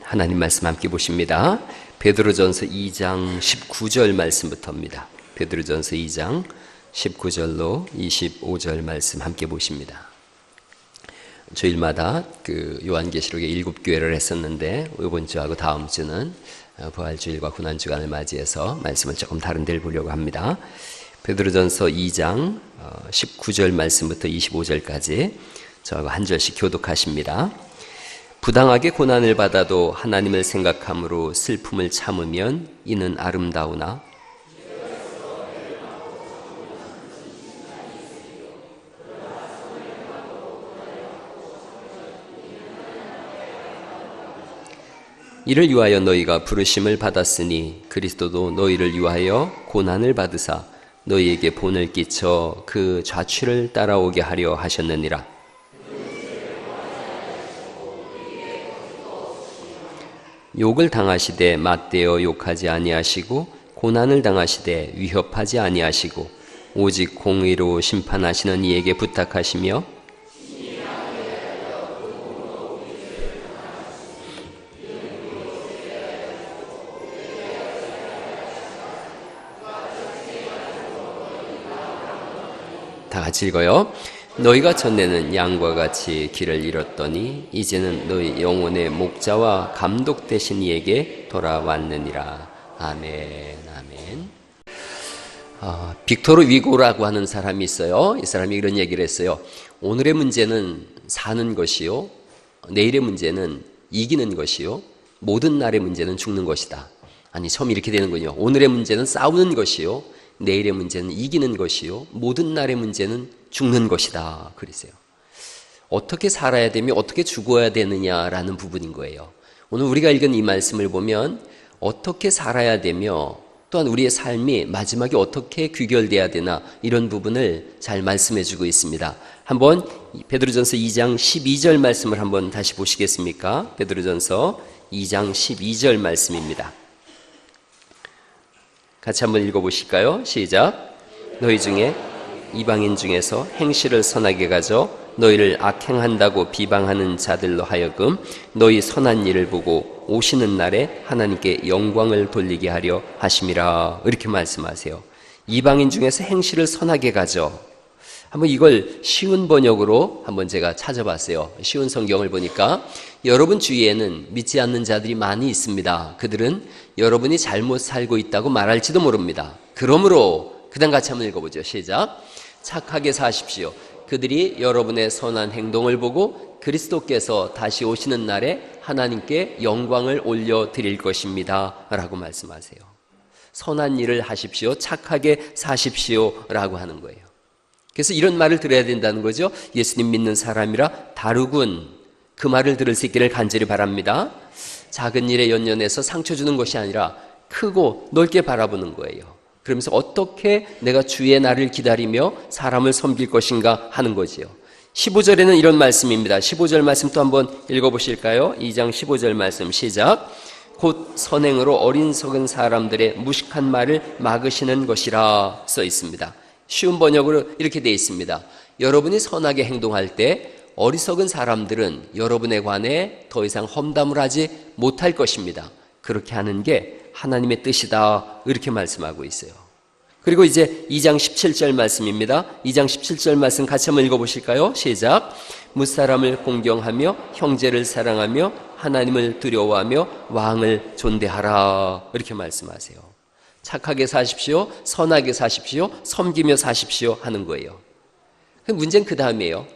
하나님 말씀 함께 보십니다. 베드로전서 2장 19절 말씀부터입니다. 베드로전서 2장 19절로 25절 말씀 함께 보십니다. 주일마다 요한계시록의 7교회를 했었는데 이번 주하고 다음 주는 부활주일과 고난주간을 맞이해서 말씀을 조금 다른 데를 보려고 합니다. 베드로전서 2장 19절 말씀부터 25절까지 저하고 한 절씩 교독하십니다. 부당하게 고난을 받아도 하나님을 생각함으로 슬픔을 참으면 이는 아름다우나 이를 위하여 너희가 부르심을 받았으니 그리스도도 너희를 위하여 고난을 받으사 너희에게 본을 끼쳐 그 좌취를 따라오게 하려 하셨느니라. 욕을 당하시되 맞대어 욕하지 아니하시고 고난을 당하시되 위협하지 아니하시고 오직 공의로 심판하시는 이에게 부탁하시며 다 같이 읽어요. 너희가 전에는 양과 같이 길을 잃었더니 이제는 너희 영혼의 목자와 감독 되신 이에게 돌아왔느니라. 아멘, 아멘. 빅토르 위고라고 하는 사람이 있어요. 이 사람이 이런 얘기를 했어요. 오늘의 문제는 사는 것이요, 내일의 문제는 이기는 것이요, 모든 날의 문제는 죽는 것이다. 아니, 처음 이렇게 되는군요. 오늘의 문제는 싸우는 것이요, 내일의 문제는 이기는 것이요, 모든 날의 문제는 죽는 것이다. 그랬어요. 어떻게 살아야 되며 어떻게 죽어야 되느냐라는 부분인 거예요. 오늘 우리가 읽은 이 말씀을 보면 어떻게 살아야 되며 또한 우리의 삶이 마지막에 어떻게 귀결돼야 되나 이런 부분을 잘 말씀해 주고 있습니다. 한번 베드로전서 2장 12절 말씀을 한번 다시 보시겠습니까? 베드로전서 2장 12절 말씀입니다. 같이 한번 읽어보실까요? 시작. 너희 중에 이방인 중에서 행실을 선하게 가져 너희를 악행한다고 비방하는 자들로 하여금 너희 선한 일을 보고 오시는 날에 하나님께 영광을 돌리게 하려 하심이라. 이렇게 말씀하세요. 이방인 중에서 행실을 선하게 가져. 한번 이걸 쉬운 번역으로 한번 제가 찾아봤어요. 쉬운 성경을 보니까 여러분 주위에는 믿지 않는 자들이 많이 있습니다. 그들은 여러분이 잘못 살고 있다고 말할지도 모릅니다. 그러므로 그 다음 같이 한번 읽어보죠. 시작. 착하게 사십시오. 그들이 여러분의 선한 행동을 보고 그리스도께서 다시 오시는 날에 하나님께 영광을 올려드릴 것입니다. 라고 말씀하세요. 선한 일을 하십시오. 착하게 사십시오. 라고 하는 거예요. 그래서 이런 말을 들어야 된다는 거죠. 예수님 믿는 사람이라 다르군. 그 말을 들을 수 있기를 간절히 바랍니다. 작은 일에 연연해서 상처 주는 것이 아니라 크고 넓게 바라보는 거예요. 그러면서 어떻게 내가 주의 날을 기다리며 사람을 섬길 것인가 하는 거지요. 15절에는 이런 말씀입니다. 15절 말씀 또 한번 읽어보실까요? 2장 15절 말씀 시작. 곧 선행으로 어리석은 사람들의 무식한 말을 막으시는 것이라 써 있습니다. 쉬운 번역으로 이렇게 되어 있습니다. 여러분이 선하게 행동할 때 어리석은 사람들은 여러분에 관해 더 이상 험담을 하지 못할 것입니다. 그렇게 하는 게 하나님의 뜻이다. 이렇게 말씀하고 있어요. 그리고 이제 2장 17절 말씀입니다. 2장 17절 말씀 같이 한번 읽어보실까요? 시작. 무사람을 공경하며 형제를 사랑하며 하나님을 두려워하며 왕을 존대하라. 이렇게 말씀하세요. 착하게 사십시오. 선하게 사십시오. 섬기며 사십시오 하는 거예요. 문제는 그 다음이에요.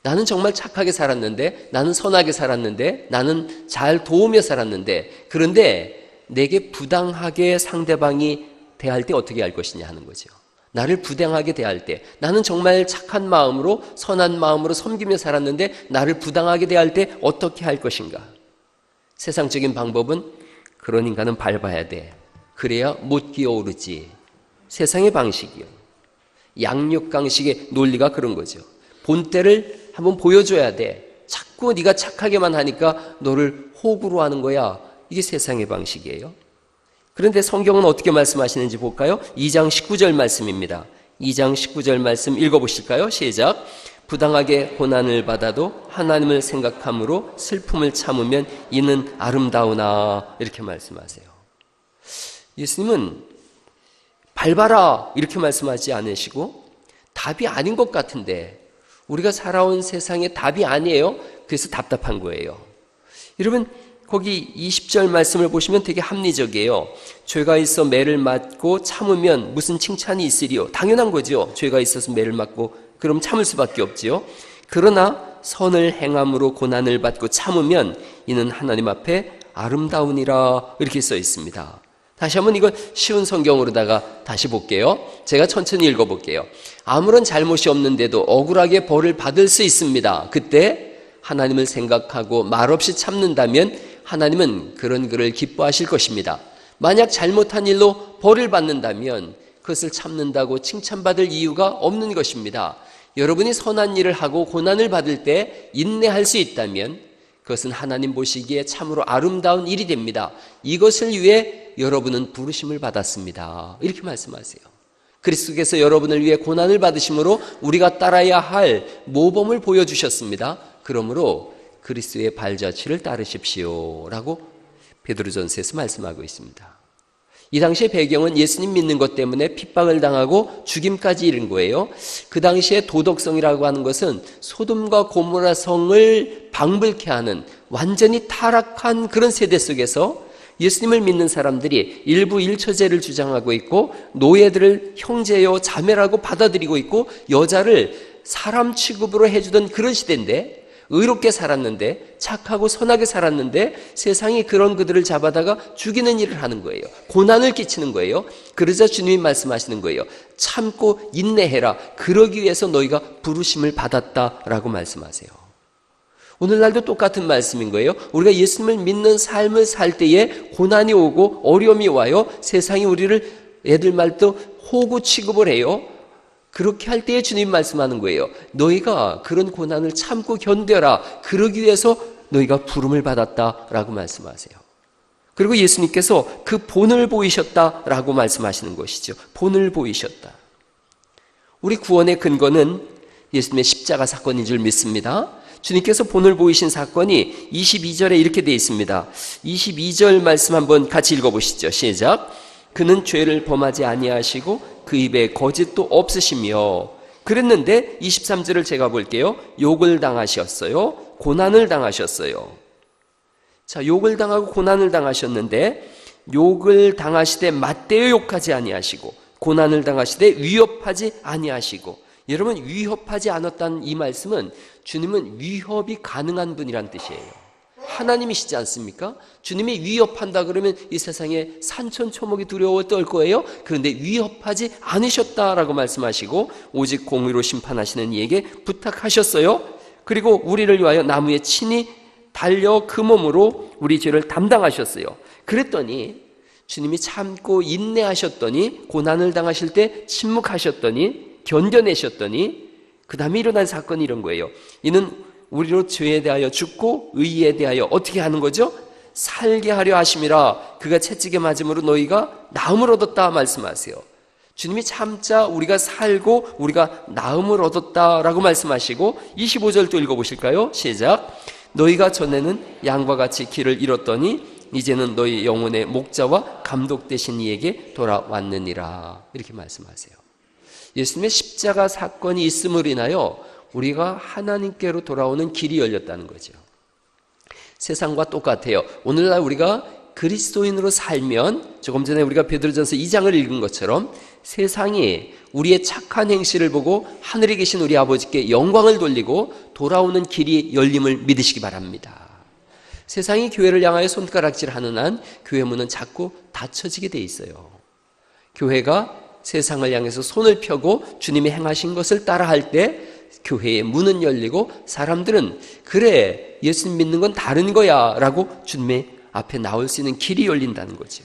나는 정말 착하게 살았는데, 나는 선하게 살았는데, 나는 잘 도우며 살았는데, 그런데 내게 부당하게 상대방이 대할 때 어떻게 할 것이냐 하는 거죠. 나를 부당하게 대할 때, 나는 정말 착한 마음으로 선한 마음으로 섬기며 살았는데 나를 부당하게 대할 때 어떻게 할 것인가. 세상적인 방법은 그런 인간은 밟아야 돼. 그래야 못 기어오르지. 세상의 방식이요. 양육강식의 논리가 그런 거죠. 본때를 한번 보여줘야 돼. 자꾸 네가 착하게만 하니까 너를 호구로 하는 거야. 이게 세상의 방식이에요. 그런데 성경은 어떻게 말씀하시는지 볼까요? 2장 19절 말씀입니다. 2장 19절 말씀 읽어보실까요? 시작. 부당하게 고난을 받아도 하나님을 생각함으로 슬픔을 참으면 이는 아름다우나 이렇게 말씀하세요. 예수님은 밟아라 이렇게 말씀하지 않으시고 답이 아닌 것 같은데 우리가 살아온 세상에 답이 아니에요. 그래서 답답한 거예요. 여러분 거기 20절 말씀을 보시면 되게 합리적이에요. 죄가 있어 매를 맞고 참으면 무슨 칭찬이 있으리요. 당연한 거죠. 죄가 있어서 매를 맞고 그럼 참을 수밖에 없지요. 그러나 선을 행함으로 고난을 받고 참으면 이는 하나님 앞에 아름다우니라 이렇게 써 있습니다. 다시 한번 이걸 쉬운 성경으로다가 다시 볼게요. 제가 천천히 읽어볼게요. 아무런 잘못이 없는데도 억울하게 벌을 받을 수 있습니다. 그때 하나님을 생각하고 말없이 참는다면 하나님은 그런 그를 기뻐하실 것입니다. 만약 잘못한 일로 벌을 받는다면 그것을 참는다고 칭찬받을 이유가 없는 것입니다. 여러분이 선한 일을 하고 고난을 받을 때 인내할 수 있다면 그것은 하나님 보시기에 참으로 아름다운 일이 됩니다. 이것을 위해 여러분은 부르심을 받았습니다. 이렇게 말씀하세요. 그리스도께서 여러분을 위해 고난을 받으심으로 우리가 따라야 할 모범을 보여주셨습니다. 그러므로 그리스도의 발자취를 따르십시오 라고 베드로전서에서 말씀하고 있습니다. 이 당시의 배경은 예수님 믿는 것 때문에 핍박을 당하고 죽임까지 이른 거예요. 그 당시의 도덕성이라고 하는 것은 소돔과 고모라 성을 방불케 하는 완전히 타락한 그런 세대 속에서 예수님을 믿는 사람들이 일부 일처제를 주장하고 있고 노예들을 형제요 자매라고 받아들이고 있고 여자를 사람 취급으로 해주던 그런 시대인데 의롭게 살았는데 착하고 선하게 살았는데 세상이 그런 그들을 잡아다가 죽이는 일을 하는 거예요. 고난을 끼치는 거예요. 그러자 주님이 말씀하시는 거예요. 참고 인내해라. 그러기 위해서 너희가 부르심을 받았다라고 말씀하세요. 오늘날도 똑같은 말씀인 거예요. 우리가 예수님을 믿는 삶을 살 때에 고난이 오고 어려움이 와요. 세상이 우리를 애들 말도 호구 취급을 해요. 그렇게 할 때에 주님 말씀하는 거예요. 너희가 그런 고난을 참고 견뎌라. 그러기 위해서 너희가 부름을 받았다라고 말씀하세요. 그리고 예수님께서 그 본을 보이셨다라고 말씀하시는 것이죠. 본을 보이셨다. 우리 구원의 근거는 예수님의 십자가 사건인 줄 믿습니다. 주님께서 본을 보이신 사건이 22절에 이렇게 되어 있습니다. 22절 말씀 한번 같이 읽어보시죠. 시작. 그는 죄를 범하지 아니하시고 그 입에 거짓도 없으시며 그랬는데 23절을 제가 볼게요. 욕을 당하셨어요. 고난을 당하셨어요. 자, 욕을 당하고 고난을 당하셨는데 욕을 당하시되 맞대어 욕하지 아니하시고 고난을 당하시되 위협하지 아니하시고 여러분 위협하지 않았다는 이 말씀은 주님은 위협이 가능한 분이란 뜻이에요. 하나님이시지 않습니까? 주님이 위협한다 그러면 이 세상에 산천초목이 두려워 떨 거예요. 그런데 위협하지 않으셨다라고 말씀하시고 오직 공의로 심판하시는 이에게 부탁하셨어요. 그리고 우리를 위하여 나무에 친히 달려 그 몸으로 우리 죄를 담당하셨어요. 그랬더니 주님이 참고 인내하셨더니 고난을 당하실 때 침묵하셨더니 견뎌내셨더니 그 다음에 일어난 사건이 이런 거예요. 이는 우리로 죄에 대하여 죽고 의에 대하여 어떻게 하는 거죠? 살게 하려 하심이라. 그가 채찍에 맞음으로 너희가 나음을 얻었다 말씀하세요. 주님이 참자 우리가 살고 우리가 나음을 얻었다라고 말씀하시고 25절 또 읽어보실까요? 시작. 너희가 전에는 양과 같이 길을 잃었더니 이제는 너희 영혼의 목자와 감독 되신 이에게 돌아왔느니라. 이렇게 말씀하세요. 예수님의 십자가 사건이 있음으로 인하여 우리가 하나님께로 돌아오는 길이 열렸다는 거죠. 세상과 똑같아요. 오늘날 우리가 그리스도인으로 살면 조금 전에 우리가 베드로전서 2장을 읽은 것처럼 세상이 우리의 착한 행실을 보고 하늘에 계신 우리 아버지께 영광을 돌리고 돌아오는 길이 열림을 믿으시기 바랍니다. 세상이 교회를 향하여 손가락질하는 한 교회 문은 자꾸 닫혀지게 돼 있어요. 교회가 세상을 향해서 손을 펴고 주님이 행하신 것을 따라할 때 교회의 문은 열리고 사람들은 그래 예수님 믿는 건 다른 거야 라고 주님의 앞에 나올 수 있는 길이 열린다는 거죠.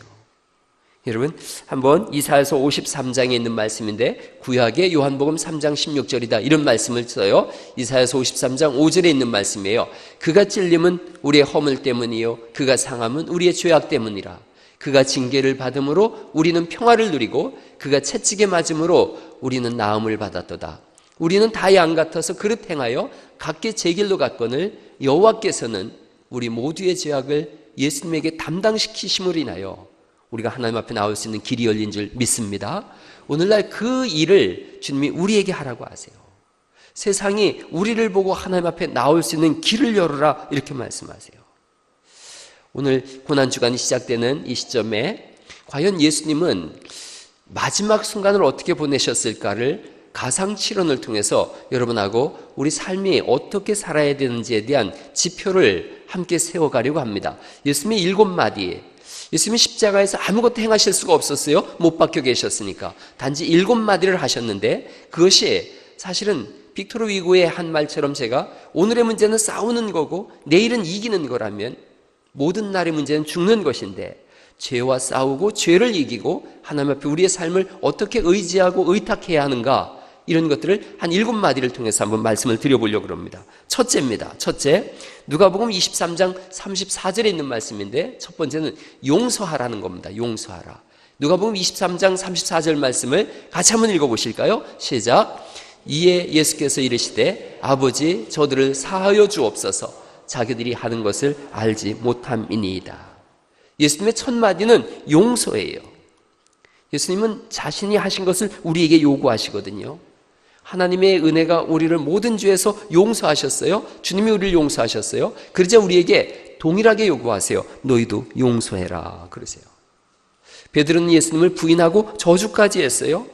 여러분 한번 이사야서 53장에 있는 말씀인데 구약의 요한복음 3장 16절이다 이런 말씀을 써요. 이사야서 53장 5절에 있는 말씀이에요. 그가 찔림은 우리의 허물 때문이요 그가 상함은 우리의 죄악 때문이라. 그가 징계를 받음으로 우리는 평화를 누리고 그가 채찍에 맞음으로 우리는 나음을 받았도다. 우리는 다 양 같아서 그릇 행하여 각기 제 길로 갔거늘 여호와께서는 우리 모두의 죄악을 예수님에게 담당시키심으로 인하여 우리가 하나님 앞에 나올 수 있는 길이 열린 줄 믿습니다. 오늘날 그 일을 주님이 우리에게 하라고 하세요. 세상이 우리를 보고 하나님 앞에 나올 수 있는 길을 열어라 이렇게 말씀하세요. 오늘 고난주간이 시작되는 이 시점에 과연 예수님은 마지막 순간을 어떻게 보내셨을까를 가상치론을 통해서 여러분하고 우리 삶이 어떻게 살아야 되는지에 대한 지표를 함께 세워가려고 합니다. 예수님의 7마디, 예수님이 십자가에서 아무것도 행하실 수가 없었어요. 못 박혀 계셨으니까. 단지 7마디를 하셨는데 그것이 사실은 빅토르 위고의 한 말처럼 제가 오늘의 문제는 싸우는 거고 내일은 이기는 거라면 모든 날의 문제는 죽는 것인데 죄와 싸우고 죄를 이기고 하나님 앞에 우리의 삶을 어떻게 의지하고 의탁해야 하는가 이런 것들을 한 7마디를 통해서 한번 말씀을 드려보려고 합니다. 첫째입니다. 첫째, 누가복음 23장 34절에 있는 말씀인데 첫 번째는 용서하라는 겁니다. 용서하라. 누가복음 23장 34절 말씀을 같이 한번 읽어보실까요? 시작. 이에 예수께서 이르시되 아버지 저들을 사하여 주옵소서 자기들이 하는 것을 알지 못함이니이다. 예수님의 첫 마디는 용서예요. 예수님은 자신이 하신 것을 우리에게 요구하시거든요. 하나님의 은혜가 우리를 모든 죄에서 용서하셨어요. 주님이 우리를 용서하셨어요. 그러자 우리에게 동일하게 요구하세요. 너희도 용서해라 그러세요. 베드로는 예수님을 부인하고 저주까지 했어요.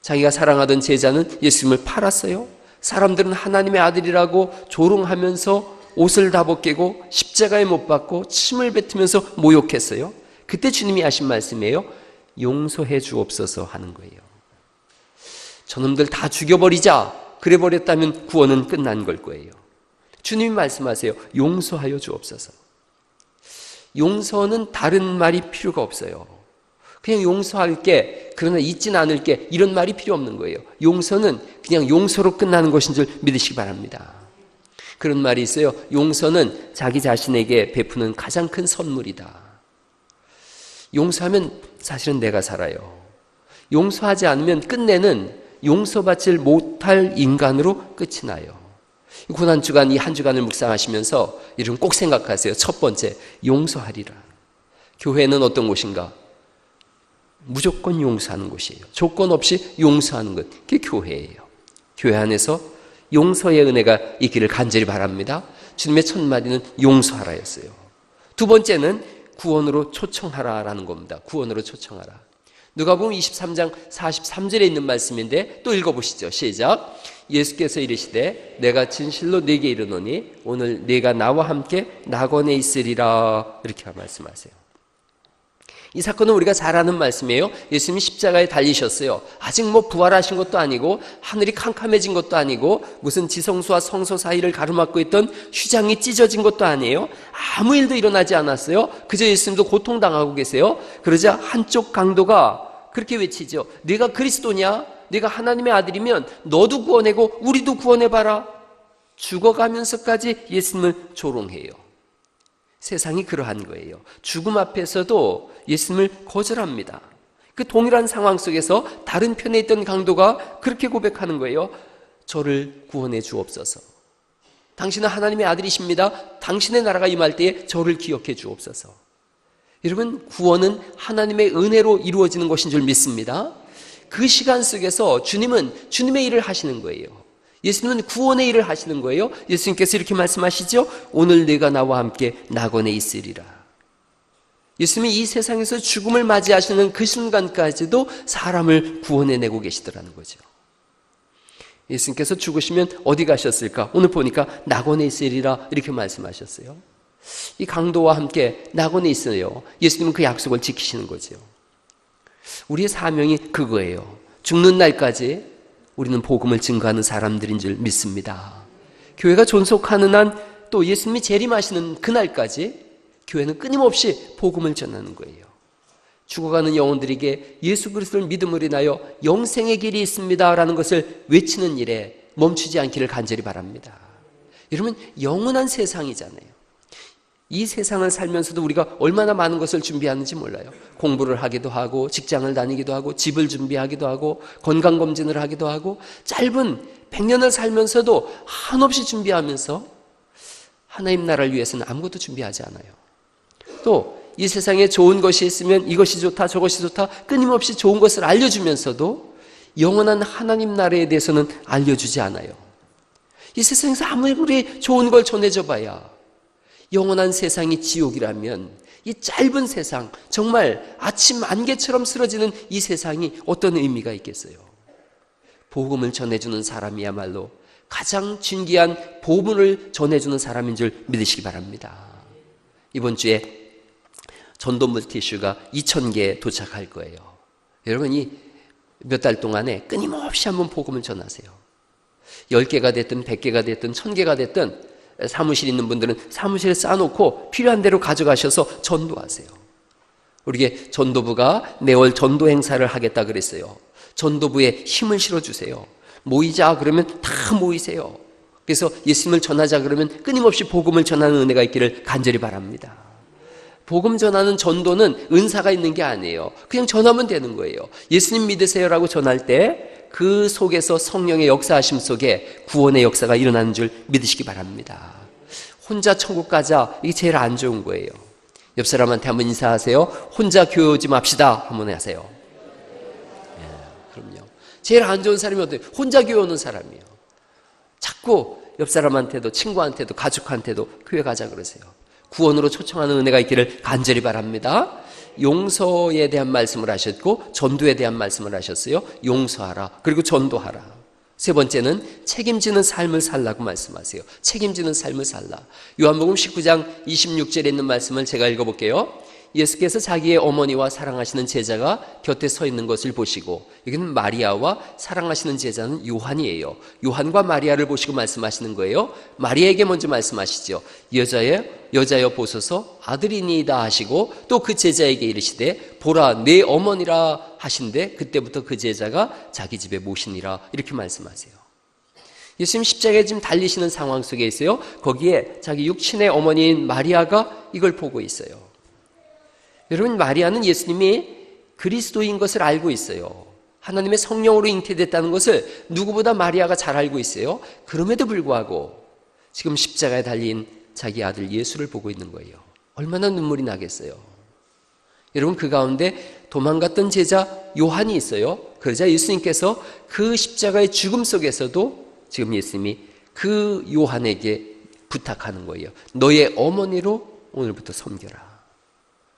자기가 사랑하던 제자는 예수님을 팔았어요. 사람들은 하나님의 아들이라고 조롱하면서 옷을 다 벗기고 십자가에 못 박고 침을 뱉으면서 모욕했어요. 그때 주님이 하신 말씀이에요. 용서해 주옵소서 하는 거예요. 저놈들 다 죽여버리자 그래 버렸다면 구원은 끝난 걸 거예요. 주님이 말씀하세요. 용서하여 주옵소서. 용서는 다른 말이 필요가 없어요. 그냥 용서할게 그러나 잊진 않을게 이런 말이 필요 없는 거예요. 용서는 그냥 용서로 끝나는 것인 줄 믿으시기 바랍니다. 그런 말이 있어요. 용서는 자기 자신에게 베푸는 가장 큰 선물이다. 용서하면 사실은 내가 살아요. 용서하지 않으면 끝내는 용서받질 못할 인간으로 끝이 나요. 고난주간 이 한 주간을 묵상하시면서 이런 꼭 생각하세요. 첫 번째, 용서하리라. 교회는 어떤 곳인가? 무조건 용서하는 곳이에요. 조건 없이 용서하는 것, 그게 교회예요. 교회 안에서 용서의 은혜가 있기를 간절히 바랍니다. 주님의 첫 마디는 용서하라였어요. 두 번째는 구원으로 초청하라라는 겁니다. 구원으로 초청하라. 누가복음 23장 43절에 있는 말씀인데 또 읽어보시죠. 시작. 예수께서 이르시되 내가 진실로 네게 이르노니 오늘 네가 나와 함께 낙원에 있으리라 이렇게 말씀하세요. 이 사건은 우리가 잘 아는 말씀이에요. 예수님이 십자가에 달리셨어요. 아직 부활하신 것도 아니고 하늘이 캄캄해진 것도 아니고 무슨 지성소와 성소 사이를 가로막고 있던 휘장이 찢어진 것도 아니에요. 아무 일도 일어나지 않았어요. 그저 예수님도 고통당하고 계세요. 그러자 한쪽 강도가 그렇게 외치죠. 네가 그리스도냐? 네가 하나님의 아들이면 너도 구원하고 우리도 구원해봐라. 죽어가면서까지 예수님을 조롱해요. 세상이 그러한 거예요. 죽음 앞에서도 예수님을 거절합니다. 그 동일한 상황 속에서 다른 편에 있던 강도가 그렇게 고백하는 거예요. 저를 구원해 주옵소서. 당신은 하나님의 아들이십니다. 당신의 나라가 임할 때에 저를 기억해 주옵소서. 여러분, 구원은 하나님의 은혜로 이루어지는 것인 줄 믿습니다. 그 시간 속에서 주님은 주님의 일을 하시는 거예요. 예수님은 구원의 일을 하시는 거예요. 예수님께서 이렇게 말씀하시죠. 오늘 네가 나와 함께 낙원에 있으리라. 예수님이 이 세상에서 죽음을 맞이하시는 그 순간까지도 사람을 구원해내고 계시더라는 거죠. 예수님께서 죽으시면 어디 가셨을까? 오늘 보니까 낙원에 있으리라 이렇게 말씀하셨어요. 이 강도와 함께 낙원에 있어요. 예수님은 그 약속을 지키시는 거죠. 우리의 사명이 그거예요. 죽는 날까지 우리는 복음을 증거하는 사람들인 줄 믿습니다. 교회가 존속하는 한 또 예수님이 재림하시는 그날까지 교회는 끊임없이 복음을 전하는 거예요. 죽어가는 영혼들에게 예수 그리스도를 믿음으로 인하여 영생의 길이 있습니다라는 것을 외치는 일에 멈추지 않기를 간절히 바랍니다. 여러분, 영원한 세상이잖아요. 이 세상을 살면서도 우리가 얼마나 많은 것을 준비하는지 몰라요. 공부를 하기도 하고 직장을 다니기도 하고 집을 준비하기도 하고 건강검진을 하기도 하고 짧은 100년을 살면서도 한없이 준비하면서 하나님 나라를 위해서는 아무것도 준비하지 않아요. 또 이 세상에 좋은 것이 있으면 이것이 좋다 저것이 좋다 끊임없이 좋은 것을 알려주면서도 영원한 하나님 나라에 대해서는 알려주지 않아요. 이 세상에서 아무리 좋은 걸 전해줘 봐야 영원한 세상이 지옥이라면 이 짧은 세상, 정말 아침 안개처럼 쓰러지는 이 세상이 어떤 의미가 있겠어요? 복음을 전해주는 사람이야말로 가장 진귀한 복음을 전해주는 사람인 줄 믿으시기 바랍니다. 이번 주에 전도 물티슈가 2,000개 도착할 거예요. 여러분이 몇 달 동안에 끊임없이 한번 복음을 전하세요. 10개가 됐든 100개가 됐든 1000개가 됐든 사무실 있는 분들은 사무실에 쌓아놓고 필요한 대로 가져가셔서 전도하세요. 우리에게 전도부가 매월 전도 행사를 하겠다 그랬어요. 전도부에 힘을 실어주세요. 모이자 그러면 다 모이세요. 그래서 예수님을 전하자 그러면 끊임없이 복음을 전하는 은혜가 있기를 간절히 바랍니다. 복음 전하는 전도는 은사가 있는 게 아니에요. 그냥 전하면 되는 거예요. 예수님 믿으세요라고 전할 때 그 속에서 성령의 역사하심 속에 구원의 역사가 일어나는 줄 믿으시기 바랍니다. 혼자 천국 가자, 이게 제일 안 좋은 거예요. 옆 사람한테 한번 인사하세요. 혼자 교회 오지 맙시다 한번 하세요. 그럼요. 제일 안 좋은 사람이 어때요? 혼자 교회 오는 사람이에요. 자꾸 옆 사람한테도 친구한테도 가족한테도 교회 가자 그러세요. 구원으로 초청하는 은혜가 있기를 간절히 바랍니다. 용서에 대한 말씀을 하셨고 전도에 대한 말씀을 하셨어요. 용서하라. 그리고 전도하라. 세 번째는 책임지는 삶을 살라고 말씀하세요. 책임지는 삶을 살라. 요한복음 19장 26절에 있는 말씀을 제가 읽어볼게요. 예수께서 자기의 어머니와 사랑하시는 제자가 곁에 서 있는 것을 보시고, 여기는 마리아와 사랑하시는 제자는 요한이에요. 요한과 마리아를 보시고 말씀하시는 거예요. 마리아에게 먼저 말씀하시죠. 여자여 보소서 아들이니이다 하시고, 또 그 제자에게 이르시되 보라 내 어머니라 하신데, 그때부터 그 제자가 자기 집에 모시니라 이렇게 말씀하세요. 예수님 십자가에 지금 달리시는 상황 속에 있어요. 거기에 자기 육친의 어머니인 마리아가 이걸 보고 있어요. 여러분, 마리아는 예수님이 그리스도인 것을 알고 있어요. 하나님의 성령으로 잉태됐다는 것을 누구보다 마리아가 잘 알고 있어요. 그럼에도 불구하고 지금 십자가에 달린 자기 아들 예수를 보고 있는 거예요. 얼마나 눈물이 나겠어요. 여러분, 그 가운데 도망갔던 제자 요한이 있어요. 그러자 예수님께서 그 십자가의 죽음 속에서도 지금 예수님이 그 요한에게 부탁하는 거예요. 너의 어머니로 오늘부터 섬겨라.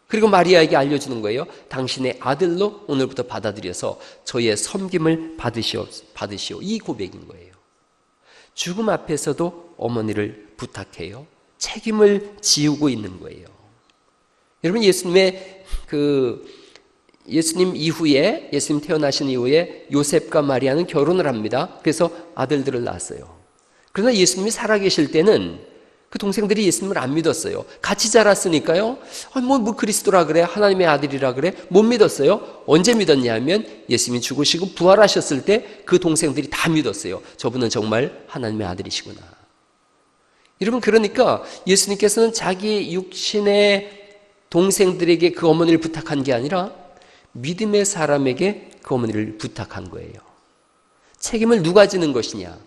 그리고 마리아에게 알려주는 거예요. 당신의 아들로 오늘부터 받아들여서 저의 섬김을 받으시오. 이 고백인 거예요. 죽음 앞에서도 어머니를 부탁해요. 책임을 지우고 있는 거예요. 여러분, 예수님 이후에, 예수님 태어나신 이후에 요셉과 마리아는 결혼을 합니다. 그래서 아들들을 낳았어요. 그러나 예수님이 살아계실 때는 그 동생들이 예수님을 안 믿었어요. 같이 자랐으니까요. 뭐 그리스도라 그래, 하나님의 아들이라 그래, 못 믿었어요. 언제 믿었냐 하면 예수님이 죽으시고 부활하셨을 때 그 동생들이 다 믿었어요. 저분은 정말 하나님의 아들이시구나. 여러분, 그러니까 예수님께서는 자기 육신의 동생들에게 그 어머니를 부탁한 게 아니라 믿음의 사람에게 그 어머니를 부탁한 거예요. 책임을 누가 지는 것이냐?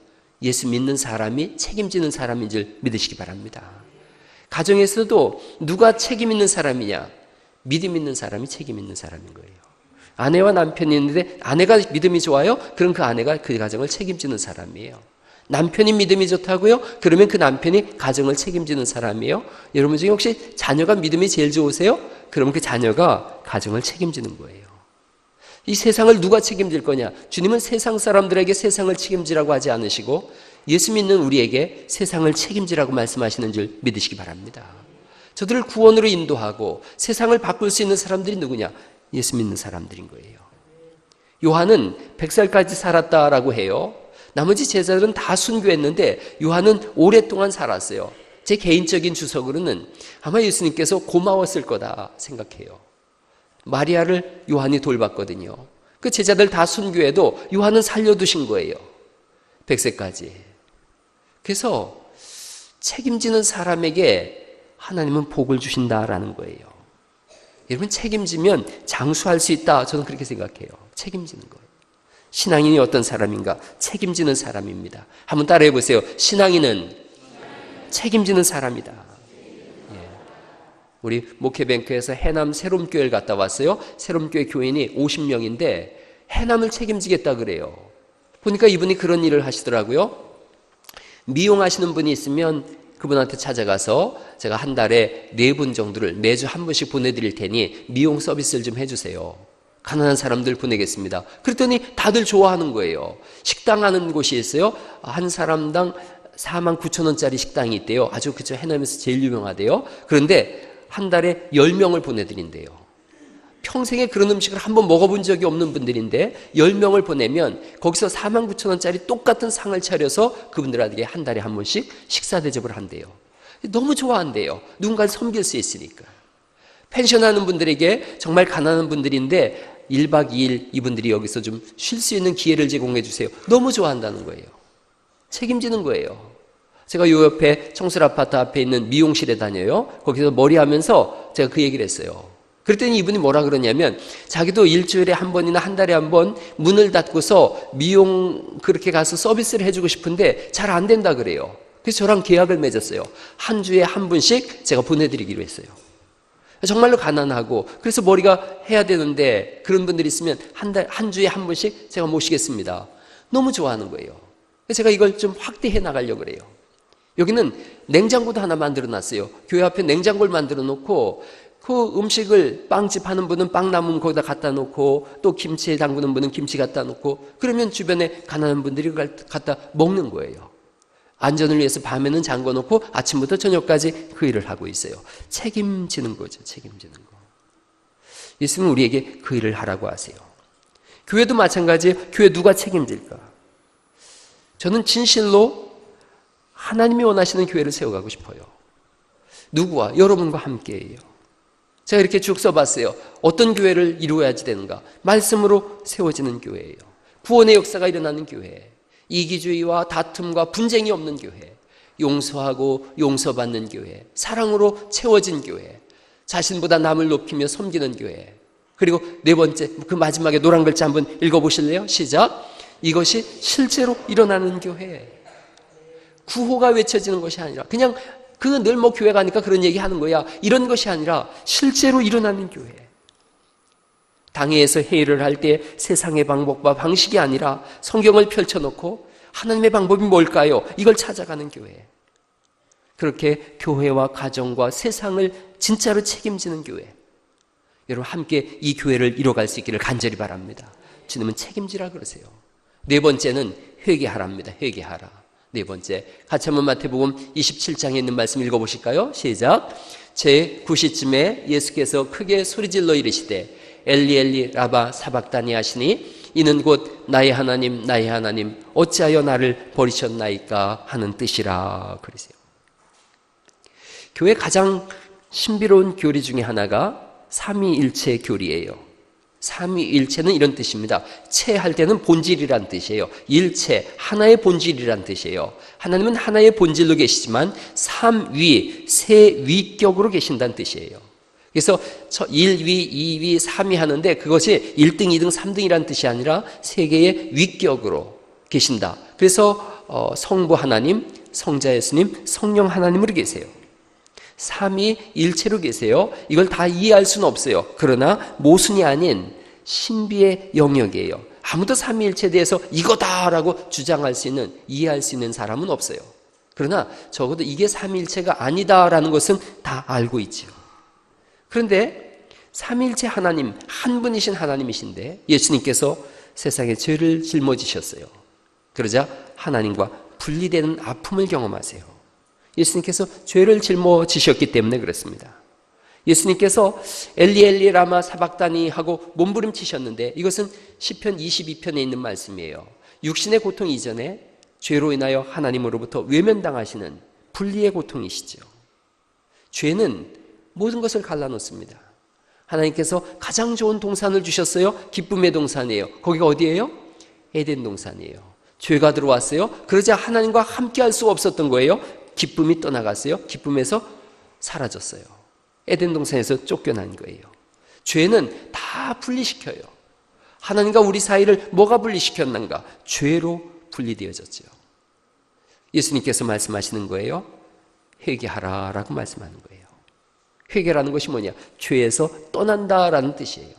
예수 믿는 사람이 책임지는 사람인 줄 믿으시기 바랍니다. 가정에서도 누가 책임 있는 사람이냐? 믿음 있는 사람이 책임 있는 사람인 거예요. 아내와 남편이 있는데 아내가 믿음이 좋아요? 그럼 그 아내가 그 가정을 책임지는 사람이에요. 남편이 믿음이 좋다고요? 그러면 그 남편이 가정을 책임지는 사람이에요. 여러분 중에 혹시 자녀가 믿음이 제일 좋으세요? 그러면 그 자녀가 가정을 책임지는 거예요. 이 세상을 누가 책임질 거냐? 주님은 세상 사람들에게 세상을 책임지라고 하지 않으시고 예수 믿는 우리에게 세상을 책임지라고 말씀하시는 줄 믿으시기 바랍니다. 저들을 구원으로 인도하고 세상을 바꿀 수 있는 사람들이 누구냐? 예수 믿는 사람들인 거예요. 요한은 100살까지 살았다라고 해요. 나머지 제자들은 다 순교했는데 요한은 오랫동안 살았어요. 제 개인적인 주석으로는 아마 예수님께서 고마웠을 거다 생각해요. 마리아를 요한이 돌봤거든요. 그 제자들 다 순교해도 요한은 살려두신 거예요. 100세까지. 그래서 책임지는 사람에게 하나님은 복을 주신다라는 거예요. 여러분, 책임지면 장수할 수 있다. 저는 그렇게 생각해요. 책임지는 거예요. 신앙인이 어떤 사람인가? 책임지는 사람입니다. 한번 따라해 보세요. 신앙인은 책임지는 사람이다. 예. 우리 목회뱅크에서 해남 새롬교회를 갔다 왔어요. 새롬교회 교인이 50명인데 해남을 책임지겠다 그래요. 보니까 이분이 그런 일을 하시더라고요. 미용하시는 분이 있으면 그분한테 찾아가서 제가 한 달에 4분 정도를 매주 한 분씩 보내드릴 테니 미용 서비스를 좀 해주세요. 가난한 사람들 보내겠습니다. 그랬더니 다들 좋아하는 거예요. 식당 하는 곳이 있어요. 한 사람당 49,000원짜리 식당이 있대요. 아주 그저 해남에서 제일 유명하대요. 그런데 한 달에 10명을 보내드린대요. 평생에 그런 음식을 한번 먹어본 적이 없는 분들인데 10명을 보내면 거기서 49,000원짜리 똑같은 상을 차려서 그분들에게 한 달에 한 번씩 식사 대접을 한대요. 너무 좋아한대요. 누군가를 섬길 수 있으니까. 펜션하는 분들에게 정말 가난한 분들인데 1박 2일 이분들이 여기서 좀 쉴 수 있는 기회를 제공해 주세요. 너무 좋아한다는 거예요. 책임지는 거예요. 제가 요 옆에 청술 아파트 앞에 있는 미용실에 다녀요. 거기서 머리하면서 제가 그 얘기를 했어요. 그랬더니 이분이 뭐라 그러냐면 자기도 일주일에 한 번이나 한 달에 한 번 문을 닫고서 미용 그렇게 가서 서비스를 해주고 싶은데 잘 안 된다 그래요. 그래서 저랑 계약을 맺었어요. 한 주에 한 분씩 제가 보내드리기로 했어요. 정말로 가난하고 그래서 머리가 해야 되는데 그런 분들이 있으면 한 주에 한 분씩 제가 모시겠습니다. 너무 좋아하는 거예요. 그래서 제가 이걸 좀 확대해 나가려고 그래요. 여기는 냉장고도 하나 만들어 놨어요. 교회 앞에 냉장고를 만들어 놓고 그 음식을 빵집 하는 분은 빵 남으면 거기다 갖다 놓고 또 김치에 담그는 분은 김치 갖다 놓고 그러면 주변에 가난한 분들이 갖다 먹는 거예요. 안전을 위해서 밤에는 잠궈 놓고 아침부터 저녁까지 그 일을 하고 있어요. 책임지는 거죠. 책임지는 거. 예수님은 우리에게 그 일을 하라고 하세요. 교회도 마찬가지예요. 교회 누가 책임질까? 저는 진실로 하나님이 원하시는 교회를 세워가고 싶어요. 누구와? 여러분과 함께예요. 제가 이렇게 쭉 써봤어요. 어떤 교회를 이루어야지 되는가? 말씀으로 세워지는 교회예요. 구원의 역사가 일어나는 교회. 이기주의와 다툼과 분쟁이 없는 교회. 용서하고 용서받는 교회. 사랑으로 채워진 교회. 자신보다 남을 높이며 섬기는 교회. 그리고 네 번째, 그 마지막에 노란 글자 한번 읽어보실래요? 시작. 이것이 실제로 일어나는 교회. 구호가 외쳐지는 것이 아니라 그냥 그 늘 뭐 교회 가니까 그런 얘기 하는 거야. 이런 것이 아니라 실제로 일어나는 교회. 당회에서 회의를 할 때 세상의 방법과 방식이 아니라 성경을 펼쳐놓고 하나님의 방법이 뭘까요? 이걸 찾아가는 교회. 그렇게 교회와 가정과 세상을 진짜로 책임지는 교회. 여러분 함께 이 교회를 이뤄갈 수 있기를 간절히 바랍니다. 주님은 책임지라 그러세요. 네 번째는 회개하랍니다. 회개하라. 네 번째, 같이 한번 마태복음 27장에 있는 말씀 읽어보실까요? 시작. 제 9시쯤에 예수께서 크게 소리질러 이르시되 엘리 엘리 라바 사박다니 하시니 이는 곧 나의 하나님 나의 하나님 어찌하여 나를 버리셨나이까 하는 뜻이라 그러세요. 교회 가장 신비로운 교리 중에 하나가 삼위일체 교리예요. 삼위일체는 이런 뜻입니다. 체할 때는 본질이란 뜻이에요. 일체, 하나의 본질이란 뜻이에요. 하나님은 하나의 본질로 계시지만 삼위, 세 위격으로 계신다는 뜻이에요. 그래서 1위, 2위, 3위 하는데 그것이 1등, 2등, 3등이라는 뜻이 아니라 세 개의 위격으로 계신다. 그래서 성부 하나님, 성자 예수님, 성령 하나님으로 계세요. 삼위일체로 계세요. 이걸 다 이해할 수는 없어요. 그러나 모순이 아닌 신비의 영역이에요. 아무도 삼위일체에 대해서 이거다라고 주장할 수 있는, 이해할 수 있는 사람은 없어요. 그러나 적어도 이게 삼위일체가 아니다라는 것은 다 알고 있죠. 그런데 삼위일체 하나님, 한 분이신 하나님이신데 예수님께서 세상에 죄를 짊어지셨어요. 그러자 하나님과 분리되는 아픔을 경험하세요. 예수님께서 죄를 짊어지셨기 때문에 그렇습니다. 예수님께서 엘리 엘리 라마 사박다니 하고 몸부림치셨는데 이것은 시편 22편에 있는 말씀이에요. 육신의 고통 이전에 죄로 인하여 하나님으로부터 외면당하시는 분리의 고통이시죠. 죄는 모든 것을 갈라놓습니다. 하나님께서 가장 좋은 동산을 주셨어요. 기쁨의 동산이에요. 거기가 어디예요? 에덴 동산이에요. 죄가 들어왔어요. 그러자 하나님과 함께 할 수 없었던 거예요. 기쁨이 떠나갔어요. 기쁨에서 사라졌어요. 에덴 동산에서 쫓겨난 거예요. 죄는 다 분리시켜요. 하나님과 우리 사이를 뭐가 분리시켰는가? 죄로 분리되어졌죠. 예수님께서 말씀하시는 거예요. 회개하라라고 말씀하는 거예요. 회개라는 것이 뭐냐? 죄에서 떠난다라는 뜻이에요.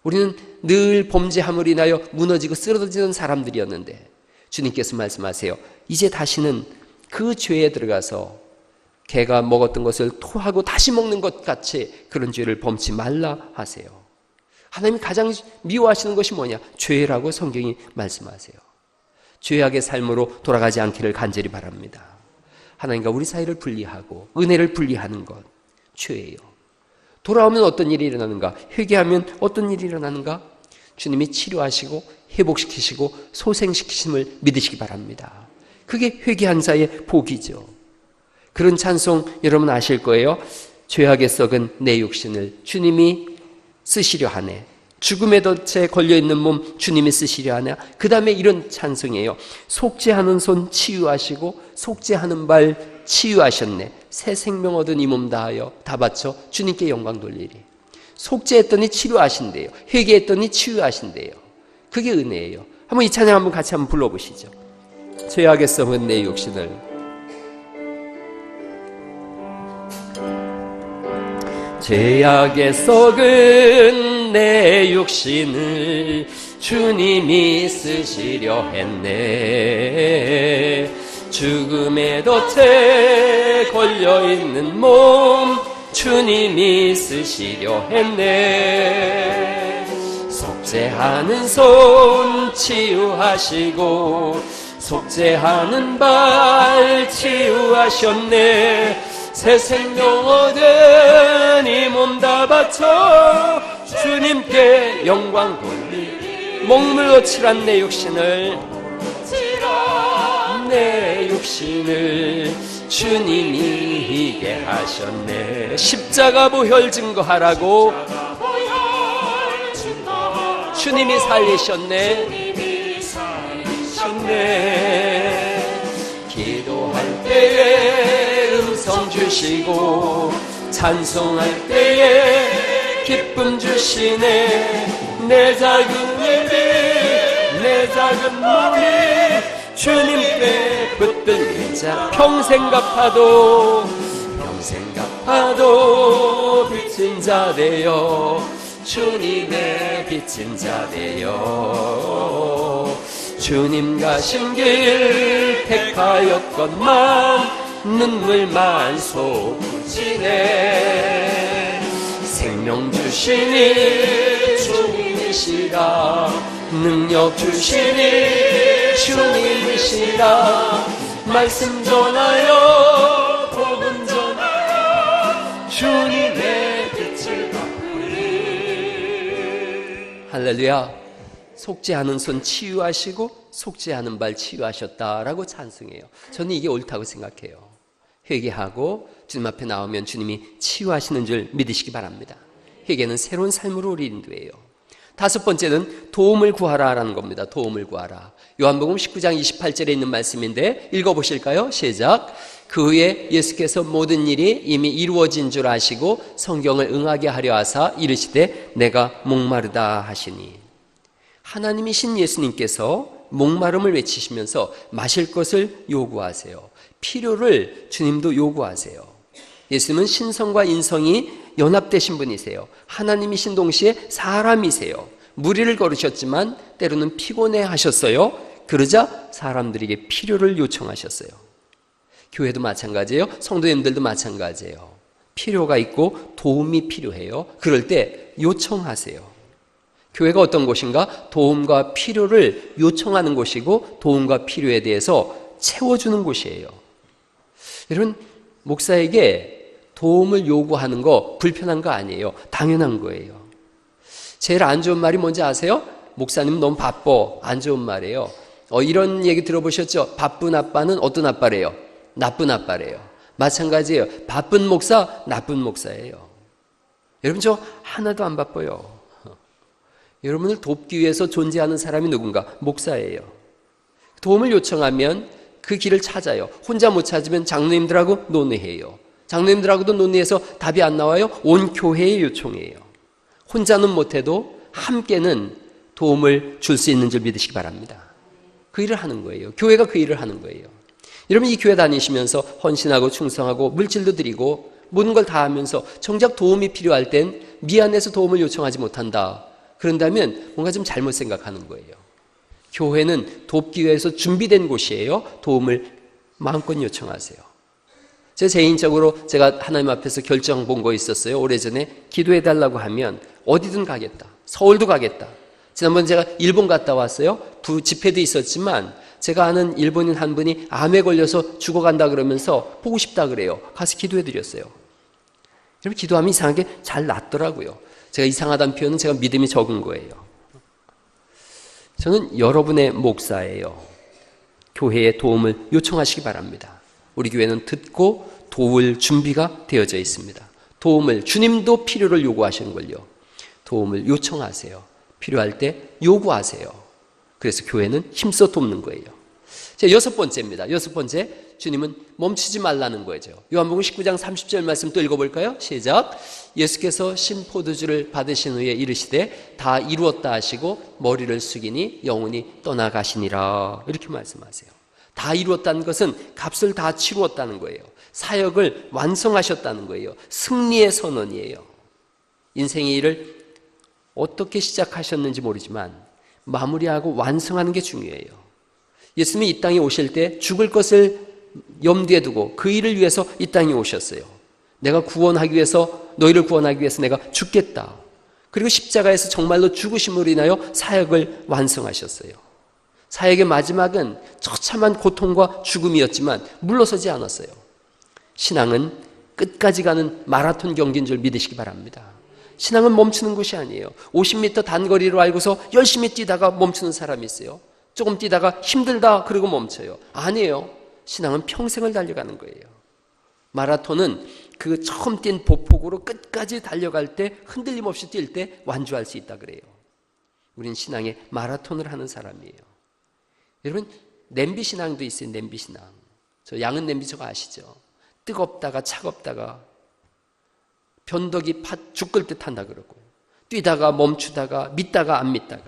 우리는 늘 범죄함으로 인하여 무너지고 쓰러지는 사람들이었는데 주님께서 말씀하세요. 이제 다시는 그 죄에 들어가서 개가 먹었던 것을 토하고 다시 먹는 것 같이 그런 죄를 범치 말라 하세요. 하나님이 가장 미워하시는 것이 뭐냐? 죄라고 성경이 말씀하세요. 죄악의 삶으로 돌아가지 않기를 간절히 바랍니다. 하나님과 우리 사이를 분리하고 은혜를 분리하는 것, 죄예요. 돌아오면 어떤 일이 일어나는가? 회개하면 어떤 일이 일어나는가? 주님이 치료하시고 회복시키시고 소생시키심을 믿으시기 바랍니다. 그게 회개한 자의 복이죠. 그런 찬송 여러분 아실 거예요. 죄악에 썩은 내 육신을 주님이 쓰시려 하네. 죽음의 덫에 걸려있는 몸 주님이 쓰시려 하냐. 그 다음에 이런 찬송이에요. 속죄하는 손 치유하시고 속죄하는 발 치유하셨네. 새 생명 얻은 이 몸 다하여 다 바쳐 주님께 영광 돌리리. 속죄했더니 치료하신대요. 회개했더니 치유하신대요. 그게 은혜예요. 한번 이 찬양 한번 같이 한번 불러보시죠. 죄악에 썩은 내 육신을. 죄악에 썩은 내 육신을 주님이 쓰시려 했네. 죽음의 덫에 걸려있는 몸 주님이 쓰시려 했네. 속죄하는 손 치유하시고 속죄하는 발 치유하셨네. 새 생명 얻은 이 몸 다 바쳐 주님께 영광 돌리. 목물로 칠한 내 육신을 주님이 이게 하셨네. 십자가 보혈 증거하라고 주님이 살리셨네. 기도할 때에 음성 주시고 찬송할 때에 기쁨 주시네. 내 작은 예배 내 작은 몸이 주님께 붙들리자. 평생 갚아도 빚진 자 되어 주님의 빚진 자 되어 주님 가신 길 택하였건만 눈물만 솟구치네. 생명 주시니 주님이시라. 능력 주시니 주님이시라. 말씀 전하여 복음 전하여 주님의 빛을 갚으리. 할렐루야. 속죄하는 손 치유하시고 속죄하는 발 치유하셨다라고 찬송해요. 저는 이게 옳다고 생각해요. 회개하고 주님 앞에 나오면 주님이 치유하시는 줄 믿으시기 바랍니다. 회개는 새로운 삶으로 우리 인도해요. 다섯 번째는 도움을 구하라라는 겁니다. 도움을 구하라. 요한복음 19장 28절에 있는 말씀인데 읽어보실까요? 시작. 그 후에 예수께서 모든 일이 이미 이루어진 줄 아시고 성경을 응하게 하려 하사 이르시되 내가 목마르다 하시니. 하나님이신 예수님께서 목마름을 외치시면서 마실 것을 요구하세요. 필요를 주님도 요구하세요. 예수님은 신성과 인성이 연합되신 분이세요. 하나님이신 동시에 사람이세요. 무리를 걸으셨지만 때로는 피곤해 하셨어요. 그러자 사람들에게 필요를 요청하셨어요. 교회도 마찬가지예요. 성도님들도 마찬가지예요. 필요가 있고 도움이 필요해요. 그럴 때 요청하세요. 교회가 어떤 곳인가? 도움과 필요를 요청하는 곳이고 도움과 필요에 대해서 채워주는 곳이에요. 여러분, 목사에게 도움을 요구하는 거 불편한 거 아니에요. 당연한 거예요. 제일 안 좋은 말이 뭔지 아세요? 목사님 너무 바빠. 안 좋은 말이에요. 이런 얘기 들어보셨죠? 바쁜 아빠는 어떤 아빠래요? 나쁜 아빠래요. 마찬가지예요. 바쁜 목사, 나쁜 목사예요. 여러분, 저 하나도 안 바빠요. 여러분을 돕기 위해서 존재하는 사람이 누군가? 목사예요. 도움을 요청하면 그 길을 찾아요. 혼자 못 찾으면 장로님들하고 논의해요. 장로님들하고도 논의해서 답이 안 나와요. 온 교회에 요청해요. 혼자는 못해도 함께는 도움을 줄 수 있는 줄 믿으시기 바랍니다. 그 일을 하는 거예요. 교회가 그 일을 하는 거예요. 여러분 이 교회 다니시면서 헌신하고 충성하고 물질도 드리고 모든 걸 다 하면서 정작 도움이 필요할 땐 미안해서 도움을 요청하지 못한다. 그런다면 뭔가 좀 잘못 생각하는 거예요. 교회는 돕기 위해서 준비된 곳이에요. 도움을 마음껏 요청하세요. 제 개인적으로 제가 하나님 앞에서 결정 본 거 있었어요. 오래전에 기도해달라고 하면 어디든 가겠다. 서울도 가겠다. 지난번 제가 일본 갔다 왔어요. 집회도 있었지만 제가 아는 일본인 한 분이 암에 걸려서 죽어간다 그러면서 보고 싶다 그래요. 가서 기도해드렸어요. 여러분 기도하면 이상하게 잘 낫더라고요. 제가 이상하다는 표현은 제가 믿음이 적은 거예요. 저는 여러분의 목사예요. 교회에 도움을 요청하시기 바랍니다. 우리 교회는 듣고 도울 준비가 되어져 있습니다. 도움을 주님도 필요를 요구하시는걸요. 도움을 요청하세요. 필요할 때 요구하세요. 그래서 교회는 힘써 돕는 거예요. 자, 여섯 번째입니다. 여섯 번째, 주님은 멈추지 말라는 거죠. 요한복음 19장 30절 말씀 또 읽어볼까요? 시작. 예수께서 신포도주를 받으신 후에 이르시되 다 이루었다 하시고 머리를 숙이니 영혼이 떠나가시니라. 이렇게 말씀하세요. 다 이루었다는 것은 값을 다 치루었다는 거예요. 사역을 완성하셨다는 거예요. 승리의 선언이에요. 인생의 일을 어떻게 시작하셨는지 모르지만 마무리하고 완성하는 게 중요해요. 예수님이 이 땅에 오실 때 죽을 것을 염두에 두고 그 일을 위해서 이 땅에 오셨어요. 내가 구원하기 위해서, 너희를 구원하기 위해서 내가 죽겠다. 그리고 십자가에서 정말로 죽으심으로 인하여 사역을 완성하셨어요. 사역의 마지막은 처참한 고통과 죽음이었지만 물러서지 않았어요. 신앙은 끝까지 가는 마라톤 경기인 줄 믿으시기 바랍니다. 신앙은 멈추는 것이 아니에요. 50m 단거리로 알고서 열심히 뛰다가 멈추는 사람이 있어요. 조금 뛰다가 힘들다 그러고 멈춰요. 아니에요. 신앙은 평생을 달려가는 거예요. 마라톤은 그 처음 뛴 보폭으로 끝까지 달려갈 때 흔들림 없이 뛸 때 완주할 수 있다 그래요. 우린 신앙의 마라톤을 하는 사람이에요. 여러분 냄비 신앙도 있어요. 냄비 신앙. 저 양은 냄비 저거 아시죠? 뜨겁다가 차갑다가 변덕이 죽 끓 듯 한다 그러고 뛰다가 멈추다가 믿다가 안 믿다가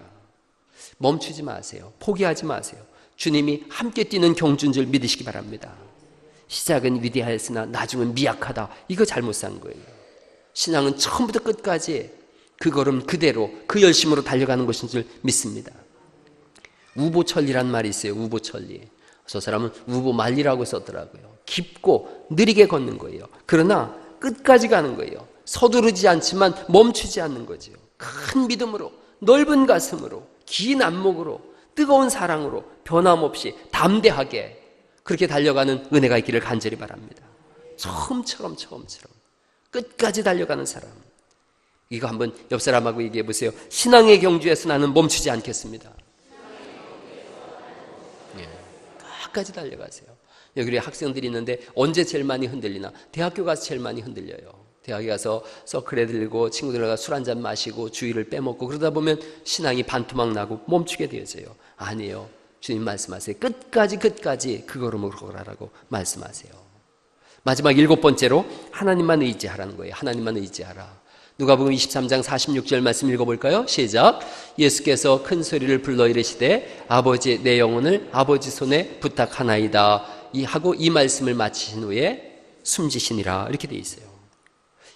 멈추지 마세요. 포기하지 마세요. 주님이 함께 뛰는 경주인 줄 믿으시기 바랍니다. 시작은 위대하였으나 나중은 미약하다. 이거 잘못 산 거예요. 신앙은 처음부터 끝까지 그 걸음 그대로 그 열심으로 달려가는 것인 줄 믿습니다. 우보천리란 말이 있어요. 우보천리. 저 사람은 우보만리라고 썼더라고요. 깊고 느리게 걷는 거예요. 그러나 끝까지 가는 거예요. 서두르지 않지만 멈추지 않는 거죠. 큰 믿음으로, 넓은 가슴으로, 긴 안목으로, 뜨거운 사랑으로 변함없이 담대하게 그렇게 달려가는 은혜가 있기를 간절히 바랍니다. 처음처럼 끝까지 달려가는 사람. 이거 한번 옆 사람하고 얘기해 보세요. 신앙의 경주에서 나는 멈추지 않겠습니다. 끝까지 달려가세요. 여기 우리 학생들이 있는데 언제 제일 많이 흔들리나? 대학교 가서 제일 많이 흔들려요. 대학에 가서 서클에 들고 친구들과 술 한잔 마시고 주의를 빼먹고 그러다 보면 신앙이 반토막 나고 멈추게 되어져요. 아니에요. 주님 말씀하세요. 끝까지 그 걸음으로 걸어라라고 말씀하세요. 마지막 일곱 번째로 하나님만 의지하라는 거예요. 하나님만 의지하라. 누가복음 23장 46절 말씀 읽어볼까요? 시작. 예수께서 큰 소리를 불러 이르시되 아버지 내 영혼을 아버지 손에 부탁하나이다. 하고 이 말씀을 마치신 후에 숨지시니라. 이렇게 되어 있어요.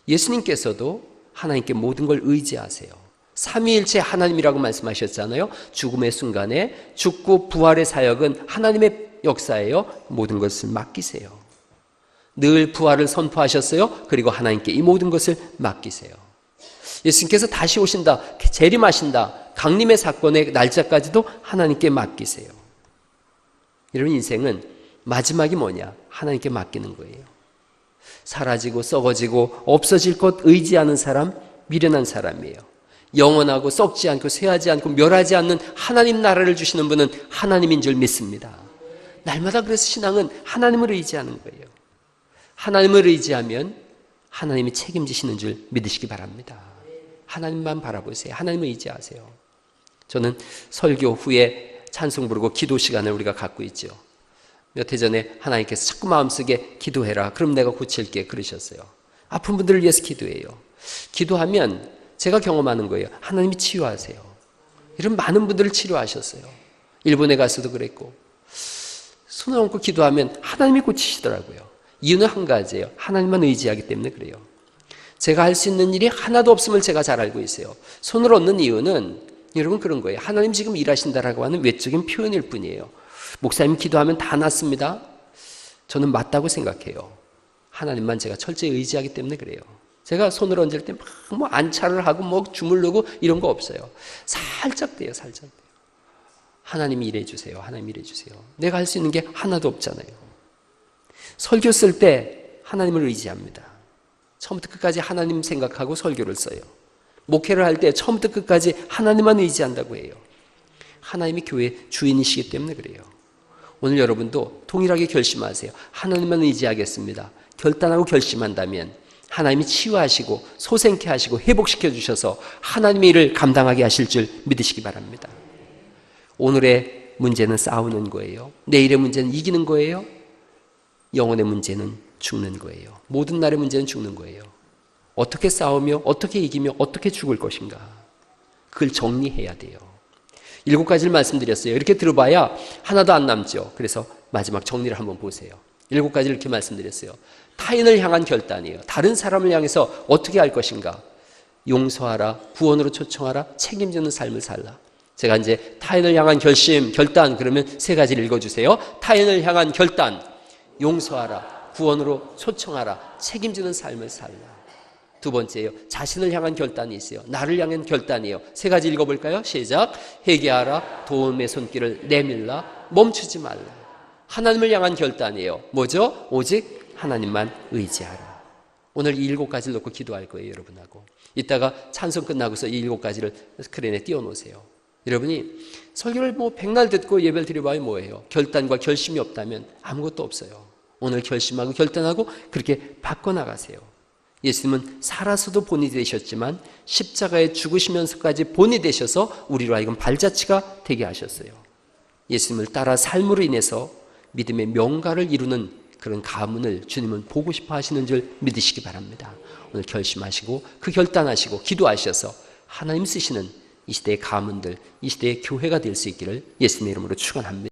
예수님께서도 하나님께 모든 걸 의지하세요. 삼위일체 하나님이라고 말씀하셨잖아요. 죽음의 순간에 죽고 부활의 사역은 하나님의 역사예요. 모든 것을 맡기세요. 늘 부활을 선포하셨어요. 그리고 하나님께 이 모든 것을 맡기세요. 예수님께서 다시 오신다, 재림하신다, 강림의 사건의 날짜까지도 하나님께 맡기세요. 여러분 인생은 마지막이 뭐냐? 하나님께 맡기는 거예요. 사라지고 썩어지고 없어질 것 의지하는 사람, 미련한 사람이에요. 영원하고 썩지 않고 쇠하지 않고 멸하지 않는 하나님 나라를 주시는 분은 하나님인 줄 믿습니다. 날마다 그래서 신앙은 하나님을 의지하는 거예요. 하나님을 의지하면 하나님이 책임지시는 줄 믿으시기 바랍니다. 하나님만 바라보세요. 하나님을 의지하세요. 저는 설교 후에 찬송 부르고 기도 시간을 우리가 갖고 있죠. 몇 해 전에 하나님께서 자꾸 마음속에 기도해라. 그럼 내가 고칠게 그러셨어요. 아픈 분들을 위해서 기도해요. 기도하면 제가 경험하는 거예요. 하나님이 치유하세요. 이런 많은 분들을 치료하셨어요. 일본에 가서도 그랬고. 손을 얹고 기도하면 하나님이 고치시더라고요. 이유는 한 가지예요. 하나님만 의지하기 때문에 그래요. 제가 할 수 있는 일이 하나도 없음을 제가 잘 알고 있어요. 손을 얹는 이유는 여러분 그런 거예요. 하나님 지금 일하신다라고 하는 외적인 표현일 뿐이에요. 목사님 기도하면 다 낫습니다. 저는 맞다고 생각해요. 하나님만 제가 철저히 의지하기 때문에 그래요. 제가 손을 얹을 때 막 안차를 하고 뭐 주물르고 이런 거 없어요. 살짝 돼요. 살짝 돼요. 하나님이 일해 주세요. 하나님이 일해 주세요. 내가 할 수 있는 게 하나도 없잖아요. 설교 쓸 때 하나님을 의지합니다. 처음부터 끝까지 하나님 생각하고 설교를 써요. 목회를 할 때 처음부터 끝까지 하나님만 의지한다고 해요. 하나님이 교회의 주인이시기 때문에 그래요. 오늘 여러분도 동일하게 결심하세요. 하나님만 의지하겠습니다. 결단하고 결심한다면 하나님이 치유하시고 소생케 하시고 회복시켜 주셔서 하나님의 일을 감당하게 하실 줄 믿으시기 바랍니다. 오늘의 문제는 싸우는 거예요. 내일의 문제는 이기는 거예요. 영혼의 문제는 죽는 거예요. 모든 날의 문제는 죽는 거예요. 어떻게 싸우며 어떻게 이기며 어떻게 죽을 것인가. 그걸 정리해야 돼요. 7가지를 말씀드렸어요. 이렇게 들어봐야 하나도 안 남죠. 그래서 마지막 정리를 한번 보세요. 7가지를 이렇게 말씀드렸어요. 타인을 향한 결단이에요. 다른 사람을 향해서 어떻게 할 것인가. 용서하라, 구원으로 초청하라, 책임지는 삶을 살라. 제가 이제 타인을 향한 결단 그러면 3가지를 읽어주세요. 타인을 향한 결단, 용서하라, 구원으로 초청하라, 책임지는 삶을 살라. 2번째예요. 자신을 향한 결단이 있어요. 나를 향한 결단이에요. 3가지 읽어볼까요? 시작. 회개하라, 도움의 손길을 내밀라, 멈추지 말라. 하나님을 향한 결단이에요. 뭐죠? 오직 하나님만 의지하라. 오늘 이 7가지를 놓고 기도할 거예요. 여러분하고. 이따가 찬송 끝나고서 이 7가지를 스크린에 띄워놓으세요. 여러분이 설교를 100날 듣고 예배를 드려봐야 뭐예요? 결단과 결심이 없다면 아무것도 없어요. 오늘 결심하고 결단하고 그렇게 바꿔나가세요. 예수님은 살아서도 본이 되셨지만 십자가에 죽으시면서까지 본이 되셔서 우리로 하여금 발자취가 되게 하셨어요. 예수님을 따라 삶으로 인해서 믿음의 명가를 이루는 그런 가문을 주님은 보고 싶어 하시는 줄 믿으시기 바랍니다. 오늘 결심하시고 그 결단하시고 기도하셔서 하나님 쓰시는 이 시대의 가문들, 이 시대의 교회가 될 수 있기를 예수님의 이름으로 축원합니다.